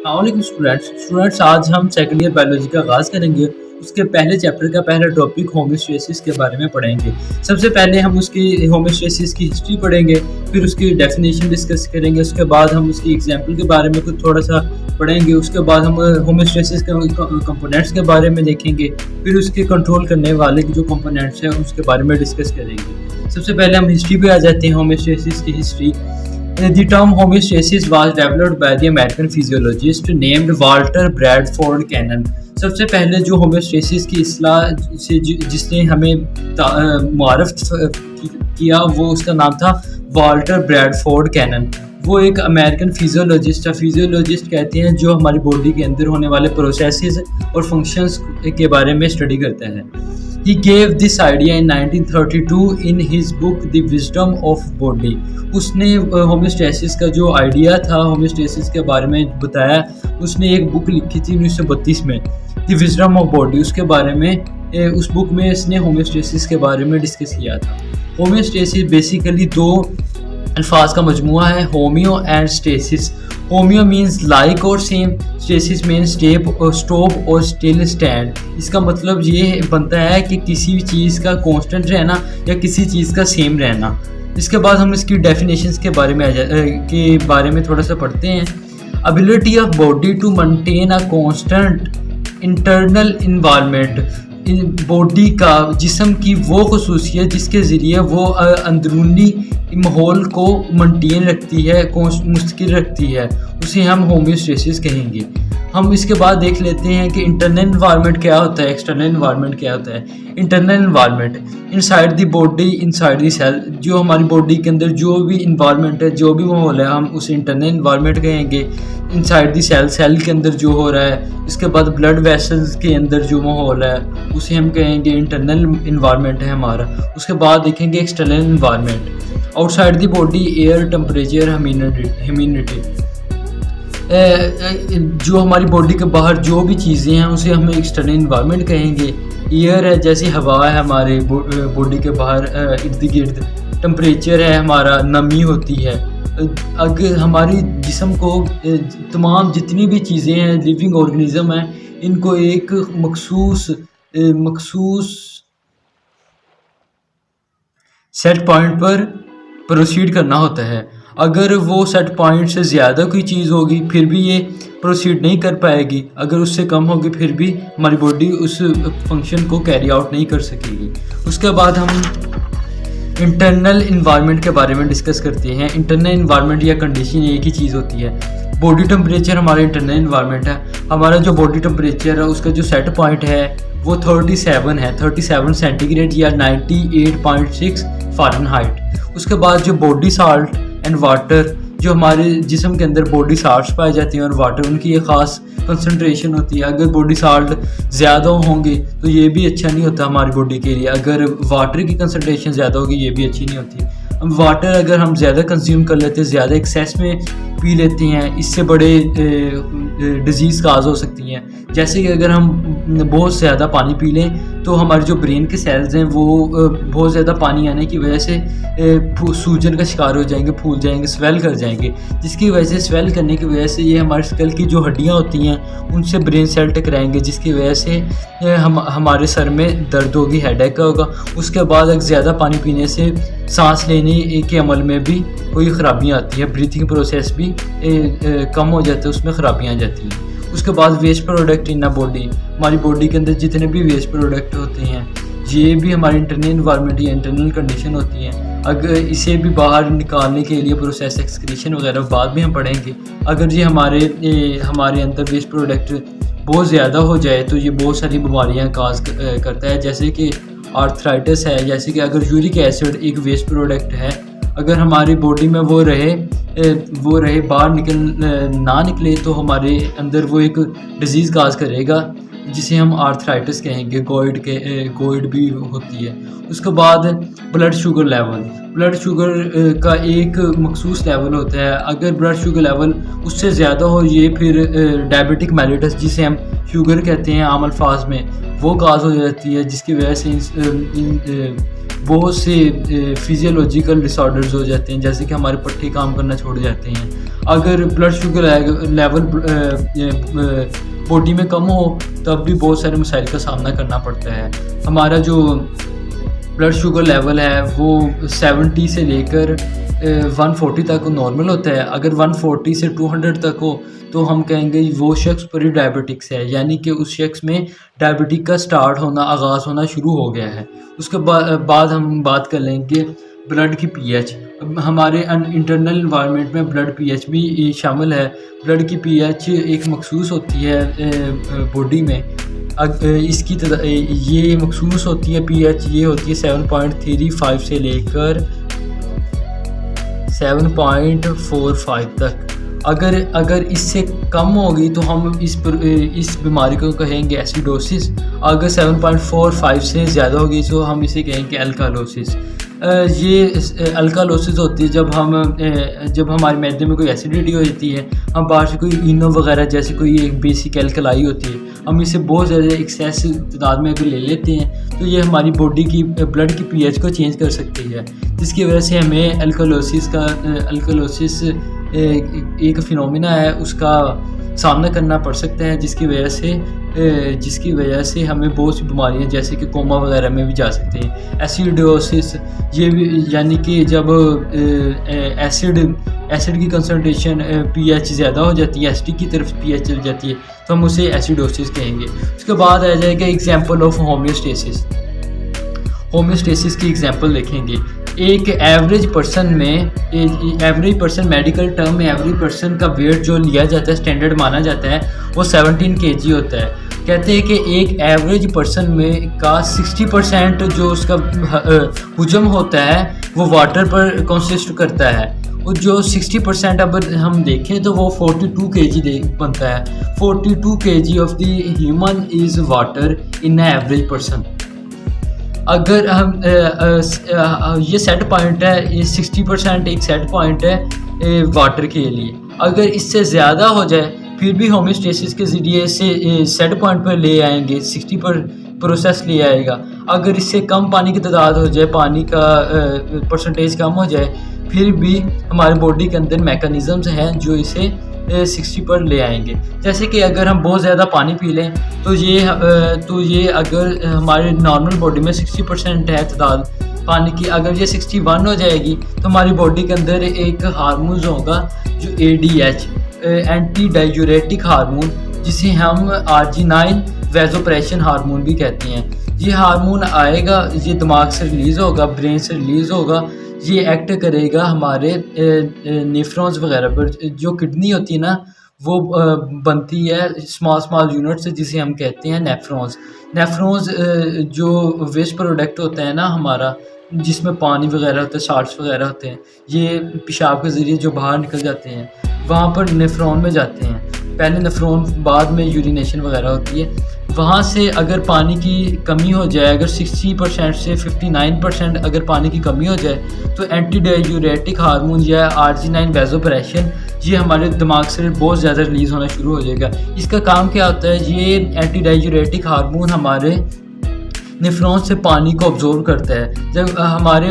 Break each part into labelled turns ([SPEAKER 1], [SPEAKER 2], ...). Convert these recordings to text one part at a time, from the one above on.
[SPEAKER 1] अस्सलामुअलैकुम स्टूडेंट्स आज हम सेकंड ईयर बायोलॉजी का आगाज़ करेंगे। उसके पहले चैप्टर का पहला टॉपिक होमोस्टेसिस के बारे में पढ़ेंगे। सबसे पहले हम उसकी होमोस्टेसिस की हिस्ट्री पढ़ेंगे, फिर उसकी डेफिनेशन डिस्कस करेंगे। उसके बाद हम उसकी एग्जांपल के बारे में कुछ थोड़ा सा पढ़ेंगे। उसके बाद हम होमोस्टेसिस के कंपोनेंट्स के बारे में देखेंगे, फिर उसके कंट्रोल करने वाले जो कंपोनेंट्स हैं उसके बारे में डिस्कस करेंगे। सबसे पहले हम हिस्ट्री पे आ जाते हैं, होमोस्टेसिस की history. The term homeostasis was developed by the American physiologist named Walter Bradford Cannon। सबसे पहले जो होम्योस्टेसिस की इस्लाह से जिसने हमें मुआरफ किया वो उसका नाम था वाल्टर ब्रैडफोर्ड कैनन। वो एक अमेरिकन फिजियोलॉजिस्ट है। फिजियोलॉजिस्ट कहते हैं जो हमारी बॉडी के अंदर होने वाले प्रोसेसेस और फंक्शंस के बारे में स्टडी करता है। He gave this idea in 1932 in his book The Wisdom of Body। उसने होम्योस्टेसिस का जो आइडिया था होम्योस्टेसिस के बारे में बताया। उसने एक बुक लिखी थी 1932 में, The Wisdom of Body। उसके बारे में उस बुक में इसने होम्योस्टेसिस के बारे में डिस्कस किया था। होम्योस्टेसिस बेसिकली दो अल्फाज का मजमुआ है, homeo and stasis. Homeo means like और सेम, स्टेसिस मीन्स स्टॉप और स्टिल स्टैंड। इसका मतलब ये बनता है कि किसी भी चीज़ का कांस्टेंट रहना या किसी चीज़ का सेम रहना। इसके बाद हम इसकी डेफिनेशंस के बारे में थोड़ा सा पढ़ते हैं। Ability of body to maintain a constant internal environment. Body का जिस्म की वो खसूसियत जिसके ज़रिए वो अंदरूनी माहौल को मेंटेन रखती है, मुस्तकिल रखती है, उसे हम होम्योस्टेसिस कहेंगे। हम इसके बाद देख लेते हैं कि इंटरनल इन्वायरमेंट क्या होता है, एक्सटर्नल इन्वायरमेंट क्या होता है। Internal environment inside the body, inside the cell. जो हमारी बॉडी के अंदर जो भी इन्वायरमेंट है, जो भी माहौल है, हम उसे इंटरनल इन्वायरमेंट कहेंगे। इनसाइड द सेल, सेल के अंदर जो हो रहा है। इसके बाद ब्लड वेसल्स के अंदर जो माहौल है उसे हम कहेंगे इंटरनल इन्वायरमेंट है हमारा। उसके बाद देखेंगे external environment. Outside the body air, temperature, humidity. जो हमारी बॉडी के बाहर जो भी चीज़ें हैं उसे हम एक्सटर्नल इन्वायरमेंट कहेंगे। एयर है जैसी हवा है हमारे बॉडी के बाहर इर्द गिर्द। टेम्परेचर है हमारा, नमी होती है। अगर हमारी जिस्म को तमाम जितनी भी चीज़ें हैं, लिविंग ऑर्गेनिज्म हैं, इनको एक मखसूस सेट पॉइंट पर प्रोसीड करना होता है। अगर वो सेट पॉइंट से ज़्यादा कोई चीज़ होगी फिर भी ये प्रोसीड नहीं कर पाएगी। अगर उससे कम होगी फिर भी हमारी बॉडी उस फंक्शन को कैरी आउट नहीं कर सकेगी। उसके बाद हम इंटरनल इन्वायरमेंट के बारे में डिस्कस करते हैं। इंटरनल इन्वायरमेंट या कंडीशन एक ही चीज़ होती है। बॉडी टेम्परेचर हमारा इंटरनल इन्वायरमेंट है। हमारा जो बॉडी टेम्परेचर है उसका जो सेट पॉइंट है वो 37 है, 37 सेंटीग्रेड या 98.6 फ़ारेनहाइट। उसके बाद जो बॉडी साल्ट एंड वाटर, जो हमारे जिस्म के अंदर बॉडी साल्ट्स पाए जाते हैं और वाटर, उनकी एक ख़ास कंसंट्रेशन होती है। अगर बॉडी साल्ट ज़्यादा होंगे तो ये भी अच्छा नहीं होता हमारी बॉडी के लिए। अगर वाटर की कंसंट्रेशन ज़्यादा होगी ये भी अच्छी नहीं होती। अब वाटर अगर हम ज़्यादा कंज्यूम कर लेते हैं, ज़्यादा एक्सेस में पी लेते हैं, इससे बड़े डिजीज़ काज हो सकती हैं। जैसे कि अगर हम बहुत ज़्यादा पानी पी लें तो हमारे जो ब्रेन के सेल्स हैं वो बहुत ज़्यादा पानी आने की वजह से सूजन का शिकार हो जाएंगे, फूल जाएंगे, स्वेल कर जाएंगे। जिसकी वजह से स्वेल करने की वजह से ये हमारे स्कल की जो हड्डियाँ होती हैं उनसे ब्रेन सेल टकराएंगे, जिसकी वजह से हमारे सर में दर्द होगी, हेडेक होगा। उसके बाद ज़्यादा पानी पीने से सांस लेने के अमल में भी कोई ख़राबियाँ आती हैं, ब्रीथिंग प्रोसेस भी कम हो जाता है, उसमें ख़राबियाँ आ जाती हैं। उसके बाद waste product in a body, हमारी बॉडी के अंदर जितने भी वेस्ट प्रोडक्ट होते हैं ये भी हमारी इंटरनल इन्वायरमेंट या इंटरनल कंडीशन होती हैं। अगर इसे भी बाहर निकालने के लिए प्रोसेस एक्सक्रीशन वगैरह बाद में हम पढ़ेंगे। अगर ये हमारे अंदर वेस्ट प्रोडक्ट बहुत ज़्यादा हो जाए तो ये बहुत सारी बीमारियाँ काज करता है, जैसे कि आर्थराइटिस है। जैसे कि अगर यूरिक एसिड एक वेस्ट प्रोडक्ट है, अगर हमारी बॉडी में वो रहे बाहर ना निकले तो हमारे अंदर वो एक डिजीज़ काज करेगा जिसे हम आर्थराइटिस कहेंगे। गोइड भी होती है। उसके बाद ब्लड शुगर का एक मखसूस लेवल होता है। अगर ब्लड शुगर लेवल उससे ज़्यादा हो ये फिर डायबिटिक मेलिटस जिसे हम शुगर कहते हैं आम अल्फाज में, वो काज हो जाती है, जिसकी वजह से बहुत से फिजियोलॉजिकल डिसऑर्डर्स हो जाते हैं, जैसे कि हमारे पट्टे काम करना छोड़ जाते हैं, अगर ब्लड शुगर लेवल बॉडी में कम हो तब भी बहुत सारे मसाइल का सामना करना पड़ता है। हमारा जो ब्लड शुगर लेवल है वो 70 से लेकर 140 तक नॉर्मल होता है। अगर 140 से 200 तक हो तो हम कहेंगे वो शख्स प्री डायबिटिक्स है, यानी कि उस शख्स में डायबिटिक का आगाज़ होना शुरू हो गया है। उसके बाद हम बात कर लेंगे ब्लड की पीएच। हमारे इंटरनल इन्वायरमेंट में ब्लड पीएच भी शामिल है। ब्लड की पीएच एक मखसूस होती है बॉडी में, इसकी ये मखसूस होती है पीएच, ये होती है 7.35 से लेकर 7.45 तक। अगर इससे कम होगी तो हम इस बीमारी को कहेंगे एसिडोसिस। अगर 7.45 से ज़्यादा होगी तो हम इसे कहेंगे अल्कालोसिस। ये अल्कालोसिस होती है जब हमारे मैदे में कोई एसिडिटी हो जाती है, हम बाहर से कोई इनो वगैरह जैसे कोई एक बेसिक एल्कलाई होती है, हम इसे बहुत ज़्यादा एक्सेस तादाद में अगर ले लेते हैं तो ये हमारी बॉडी की ब्लड की पीएच को चेंज कर सकती है, जिसकी वजह से हमें अल्कालोसिस एक फिनोमिना है उसका सामना करना पड़ सकता है, जिसकी वजह से हमें बहुत सी बीमारियां जैसे कि कोमा वगैरह में भी जा सकते हैं। एसिडोसिस ये भी, यानी कि जब एसिड की कंसनट्रेशन पीएच ज़्यादा हो जाती है, एसिडिक की तरफ पीएच चल जाती है, तो हम उसे एसिडोसिस कहेंगे। उसके बाद आ जाएगा एग्जाम्पल ऑफ होम्योस्टेसिस। होम्योस्टेसिस की एग्जाम्पल देखेंगे। एक एवरेज पर्सन मेडिकल टर्म में एवरेज पर्सन का वेट जो लिया जाता है, स्टैंडर्ड माना जाता है, वो 17 kg होता है। कहते हैं कि एक एवरेज पर्सन में का 60% जो उसका हजम होता है वो वाटर पर कंसिस्ट करता है, और जो 60% अब हम देखें तो वो 42 kg बनता है। 42 kg of the human is water in average person. अगर हम ये सेट पॉइंट है, ये 60% एक सेट पॉइंट है वाटर के लिए। अगर इससे ज़्यादा हो जाए फिर भी होम्योस्टेसिस के ज़रिए से सेट पॉइंट पर ले आएंगे, 60 पर प्रोसेस ले आएगा। अगर इससे कम पानी की तादाद हो जाए, पानी का परसेंटेज कम हो जाए, फिर भी हमारे बॉडी के अंदर मैकेनिज़म्स हैं जो इसे 60 पर ले आएंगे। जैसे कि अगर हम बहुत ज़्यादा पानी पी लें तो ये अगर हमारे नॉर्मल बॉडी में 60% है तादाद पानी की, अगर ये 61 हो जाएगी तो हमारी बॉडी के अंदर एक हार्मोन होगा जो ADH एंटी डायूरेटिक हार्मोन, जिसे हम आर्जिनाइल वैसोप्रेशन हार्मोन भी कहते हैं। ये हार्मोन आएगा, ये दिमाग से रिलीज़ होगा, ब्रेन से रिलीज़ होगा, ये एक्ट करेगा हमारे नेफ्रॉन्स वगैरह पर। जो किडनी होती है ना वो बनती है स्मॉल यूनिट से, जिसे हम कहते हैं नेफ्रॉन्स जो वेस्ट प्रोडक्ट होता है ना हमारा, जिसमें पानी वगैरह होता है, साल्ट्स वगैरह होते हैं, ये पेशाब के ज़रिए जो बाहर निकल जाते हैं वहाँ पर नेफ्रॉन में जाते हैं। पहले नेफ्रॉन, बाद में यूरिनेशन वगैरह होती है। वहाँ से अगर पानी की कमी हो जाए, अगर 60% से 59% अगर पानी की कमी हो जाए तो एंटी डायूरेटिक हार्मोन या आर्जिनाइन वैसोप्रेशन ये हमारे दिमाग से बहुत ज़्यादा रिलीज़ होना शुरू हो जाएगा। इसका काम क्या होता है, ये एंटी डायूरेटिक हार्मोन हमारे नेफ्रॉन से पानी को ऑब्जॉर्व करता है। जब हमारे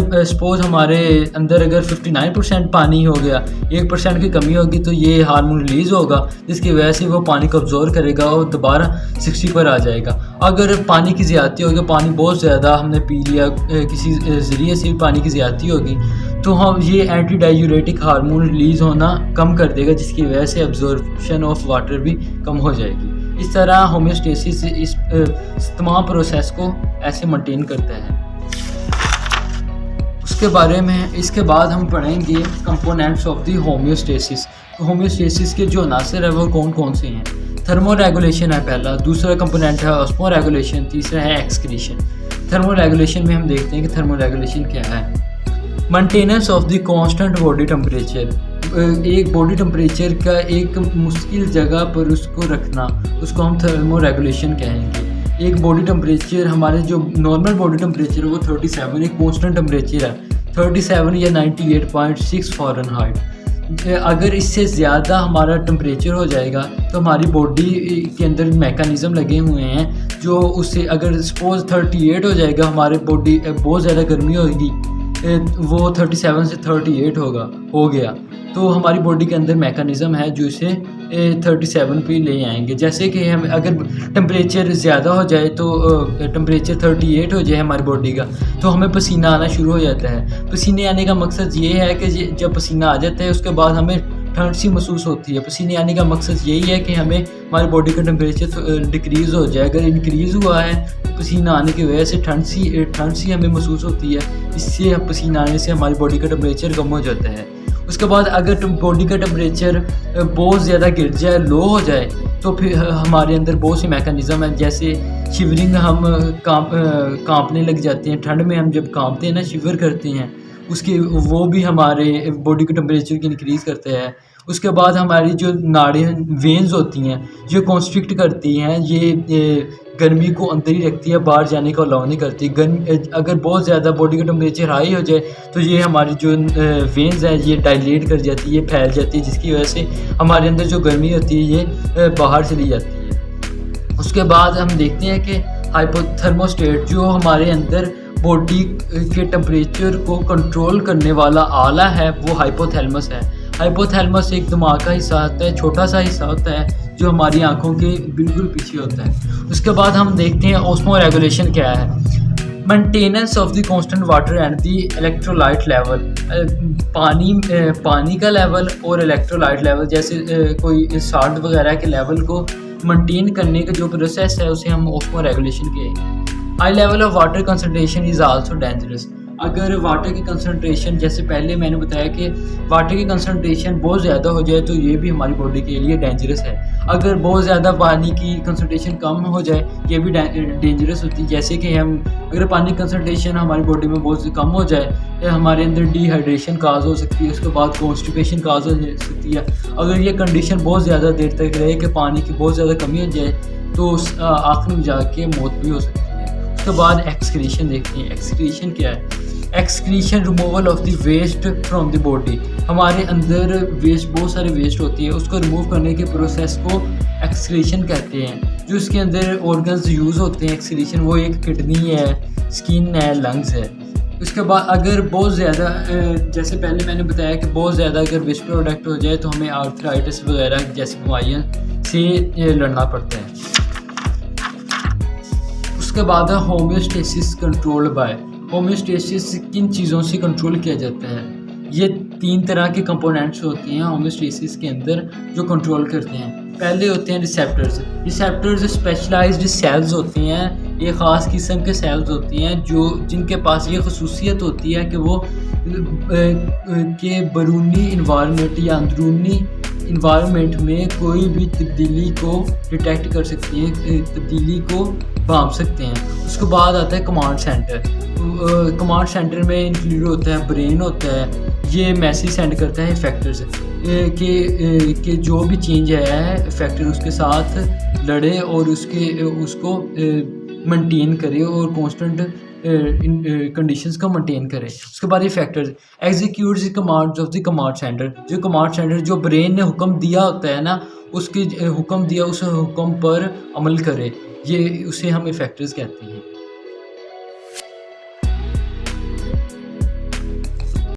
[SPEAKER 1] अंदर अगर 59% पानी हो गया, 1% की कमी होगी, तो ये हार्मोन रिलीज़ होगा, जिसकी वजह से वो पानी को ऑब्जॉर्व करेगा और दोबारा 60 पर आ जाएगा। अगर पानी की ज़्यादती होगी, पानी बहुत ज़्यादा हमने पी लिया, किसी ज़रिए से भी पानी की ज़्यादती होगी, तो हम ये एंटी डायूरेटिक हार्मोन रिलीज़ होना कम कर देगा, जिसकी वजह से एब्जॉर्प्शन ऑफ वाटर भी कम हो जाएगी। इस तरह होम्योस्टेसिस इस तमाम प्रोसेस को ऐसे मेंटेन करता है। इसके बाद हम पढ़ेंगे components of the homeostasis. Homeostasis के जो अनासर है वो कौन कौन से हैं। थर्मो रेगुलेशन है पहला, दूसरा कंपोनेंट है ऑस्मो रेगुलेशन, तीसरा है एक्सक्रीशन। थर्मो रेगुलेशन में हम देखते हैं कि थर्मो रेगुलेशन क्या है। Maintenance of the constant body temperature, एक बॉडी टेम्परेचर का एक मुश्किल जगह पर उसको रखना, उसको हम थर्मो रेगुलेशन कहेंगे। एक बॉडी टेम्परेचर, हमारे जो नॉर्मल बॉडी टेम्परेचर है वो 37 एक कांस्टेंट टेम्परेचर है, 37 या 98.6 फ़ारेनहाइट। अगर इससे ज़्यादा हमारा टेम्परेचर हो जाएगा तो हमारी बॉडी के अंदर मैकेनिज़्म लगे हुए हैं जो उससे, अगर सपोज 38 हो जाएगा, हमारे बॉडी बहुत ज़्यादा गर्मी होगी, वो 37 से 38 हो गया, तो हमारी बॉडी के अंदर मेकनिज़म है जो इसे 37 पे ले आएंगे। जैसे कि हम अगर टेम्परेचर ज़्यादा हो जाए तो टेम्परेचर 38 हो जाए हमारी बॉडी का, तो हमें पसीना आना शुरू हो जाता है। पसीने आने का मकसद ये है कि जब पसीना आ जाता है उसके बाद हमें ठंड सी महसूस होती है। पसीने आने का मकसद यही है कि हमें हमारी बॉडी का टेम्परेचर डिक्रीज़ हो जाए। अगर इंक्रीज़ हुआ है तो पसीना आने की वजह से ठंड सी हमें महसूस होती है। इससे पसीना आने से हमारी बॉडी का टेम्परेचर कम हो जाता है। उसके बाद अगर बॉडी का टेम्परेचर बहुत ज़्यादा गिर जाए, लो हो जाए, तो फिर हमारे अंदर बहुत से मैकेनिज़्म हैं। जैसे शिवरिंग, हम कांपने लग जाते हैं। ठंड में हम जब कांपते हैं ना, शिवर करते हैं, उसकी वो भी हमारे बॉडी के टेम्परेचर की इंक्रीज़ करते हैं। उसके बाद हमारी जो नाड़ें, वेन्स होती हैं, जो कॉन्स्ट्रिक्ट करती हैं, ये गर्मी को अंदर ही रखती है, बाहर जाने को अलाउ नहीं करती। अगर बहुत ज़्यादा बॉडी का टेम्परेचर हाई हो जाए तो ये हमारी जो वेन्स है ये डायलेट कर जाती है, ये फैल जाती है, जिसकी वजह से हमारे अंदर जो गर्मी होती है ये बाहर चली जाती है। उसके बाद हम देखते हैं कि हाइपोथर्मोस्टेट, जो हमारे अंदर बॉडी के टेम्परेचर को कंट्रोल करने वाला आला है, वो हाइपोथैलेमस है। हाइपोथैलेमस एक दिमाग का हिस्सा होता है, छोटा सा हिस्सा होता है जो हमारी आंखों के बिल्कुल पीछे होता है। उसके बाद हम देखते हैं ऑस्मो रेगुलेशन क्या है। Maintenance of the constant water and the electrolyte level, पानी का लेवल और इलेक्ट्रोलाइट लेवल, जैसे कोई साल्ट वगैरह के लेवल को मेंटेन करने का जो प्रोसेस है उसे हम ऑस्मो रेगुलेशन कहेंगे। High level of water concentration is also dangerous. अगर वाटर की कंसनट्रेशन, जैसे पहले मैंने बताया कि वाटर की कंसनट्रेशन बहुत ज़्यादा हो जाए तो ये भी हमारी बॉडी के लिए डेंजरस है। अगर बहुत ज़्यादा पानी की कंसनट्रेशन कम हो जाए ये भी डेंजरस होती है। जैसे कि अगर पानी की कंसनट्रेशन हमारी बॉडी में बहुत कम हो जाए तो हमारे अंदर डिहाइड्रेशन काज हो सकती है। उसके बाद कॉन्स्टिपेशन काज हो सकती है। अगर ये कंडीशन बहुत ज़्यादा देर तक रहे कि पानी की बहुत ज़्यादा कमी हो जाए तो आखिर में जाके मौत भी हो सकती है। उसके बाद एक्सक्रीशन देखते हैं। एक्सक्रीशन क्या है? Excretion removal of the waste from the body. हमारे अंदर वेस्ट, बहुत सारे वेस्ट होती है, उसको रिमूव करने के प्रोसेस को एक्सक्रीशन कहते हैं। जो उसके अंदर ऑर्गन्स यूज़ होते हैं एक्सक्रीशन, वो एक किडनी है, स्किन है, लंग्स है। उसके बाद अगर बहुत ज़्यादा, जैसे पहले मैंने बताया कि बहुत ज़्यादा अगर वेस्ट प्रोडक्ट हो जाए तो हमें आर्थराइटिस वगैरह जैसी बीमारियों से लड़ना पड़ता है। उसके बाद है होम्योस्टेसिस कंट्रोल बाय। होम्योस्टेसिस किन चीज़ों से कंट्रोल किया जाता है? ये 3 तरह के कंपोनेंट्स होते हैं होम्योस्टेसिस के अंदर जो कंट्रोल करते हैं। पहले होते हैं रिसेप्टर्स। रिसेप्टर्स स्पेशलाइज्ड सेल्स होती हैं, ये ख़ास किस्म के सेल्स होती हैं जिनके पास ये खसूसियत होती है कि वो के बैरूनी इन्वायरमेंट या अंदरूनी इन्वायरमेंट में कोई भी तब्दीली को डिटेक्ट कर सकती हैं, तब्दीली को भांप सकते हैं। उसके बाद आता है कमांड सेंटर। कमांड सेंटर में इंक्लूड होता है ब्रेन होता है, ये मैसेज सेंड करता है इफेक्टर्स कि जो भी चेंज है इफेक्टर उसके साथ लड़े और उसको मेंटेन करे और कांस्टेंट कंडीशंस को मेंटेन करे। उसके बाद effectors executes the commands of the command centre. जो कमांड सेंटर, जो ब्रेन ने हुक्म दिया होता है ना, उसके हुक्म दिया उस हुक्म पर अमल करे, ये उसे हम इफेक्टर्स कहते हैं।